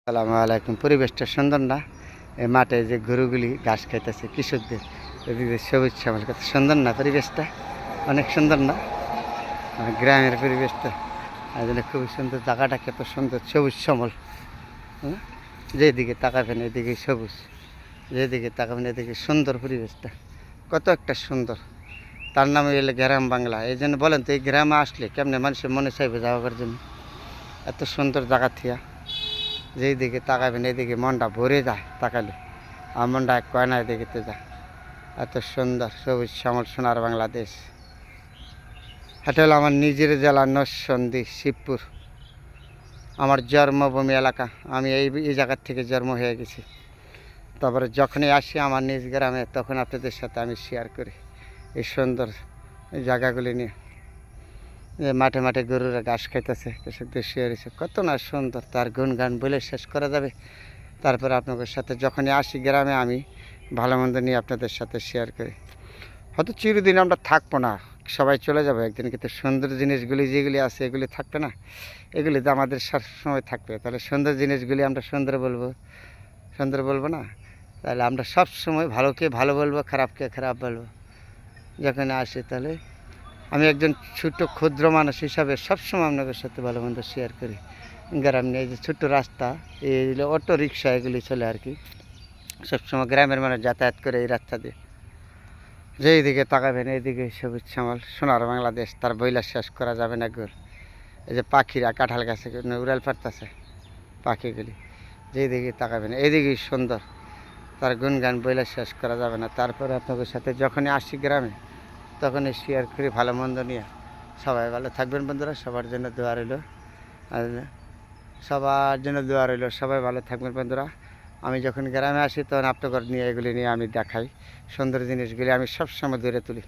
আসসালামু আলাইকুম। পরিবেশটা সুন্দর না? এই মাঠে যে গরুগুলি ঘাস খাইতেছে কৃষকদের, এদিকে সবুজ শ্যামল, কত সুন্দর না পরিবেশটা? অনেক সুন্দর না? গ্রামের পরিবেশটা এই জন্য খুবই সুন্দর। জায়গাটা কত সুন্দর, সবুজ শ্যামল। হ্যাঁ, যেদিকে তাকাবেন এদিকে সবুজ, যেদিকে তাকাবেন এদিকে সুন্দর পরিবেশটা, কত একটা সুন্দর। তার নাম হলো গ্রাম বাংলা। এই জন্য বলেন তো, এই গ্রামে আসলে কেমনে মানুষের মনে চাইবে যাওয়ার জন্য? এত সুন্দর জায়গা থিয়া যেই দিকে তাকাবেন এদিকে মনটা ভরে যায় তাকালে। আমার মনটা এক কয় না এদিকে যায়। এত সুন্দর সবুজ শ্যামল সোনার বাংলাদেশ। এটা হলো আমার নিজের জেলা নরসিংদী, শিবপুর, আমার জন্মভূমি এলাকা। আমি এই জায়গার থেকে জন্ম হয়ে গেছি। তারপরে যখনই আসি আমার নিজ গ্রামে, তখন আপনাদের সাথে আমি শেয়ার করি এই সুন্দর জায়গাগুলি নিয়ে। যে মাঠে মাঠে গরুরা ঘাস খাইতেছে, কৃষকদের শুয়ে রয়েছে, কত না সুন্দর, তার গুণগান বলে শেষ করা যাবে। তারপরে আপনাদের সাথে যখনই আসি গ্রামে, আমি ভালো মন্দ নিয়ে আপনাদের সাথে শেয়ার করি। হয়তো চিরদিন আমরা থাকবো না, সবাই চলে যাবো একদিন, কিন্তু সুন্দর জিনিসগুলি যেগুলি আছে এগুলি থাকবে না? এগুলি তো আমাদের সবসময় থাকবে। তাহলে সুন্দর জিনিসগুলি আমরা সুন্দর বলবো, সুন্দর বলবো না? তাহলে আমরা সব সময় ভালোকে ভালো বলবো, খারাপকে খারাপ বলবো যখন আসি। তাহলে আমি একজন ছোট্ট ক্ষুদ্র মানুষ হিসাবে সবসময় আপনাদের সাথে ভালো মন্দ শেয়ার করি। গ্রাম নিয়ে যে ছোট্ট রাস্তা, এই অটো রিক্সা এগুলি চলে আর কি, সবসময় গ্রামের মানুষ যাতায়াত করে এই রাস্তা দিয়ে। যেই দিকে তাকাবেন এইদিকে সবুজ শ্যামল সোনার বাংলাদেশ, তার বইলা শেষ করা যাবে না গোল। এই যে পাখিরা কাঁঠাল গাছে উড়াল পারতেছে পাখিগুলি, যেই দিকে তাকাবেন এইদিকেই সুন্দর, তার গুণগান বইলা শেষ করা যাবে না। তারপরে আপনাদের সাথে যখনই আসি গ্রামে, তখনই শেয়ার করি ভালো মন্দ নিয়ে। সবাই ভালো থাকবেন বন্ধুরা, সবার জন্য দোয়া রইল, আর সবার জন্য দোয়া রইল। সবাই ভালো থাকবেন বন্ধুরা। আমি যখন গ্রামে আসি তখন আপনাদের নিয়ে এগুলি নিয়ে আমি দেখাই, সুন্দর জিনিসগুলি আমি সবসময় ধরে তুলি।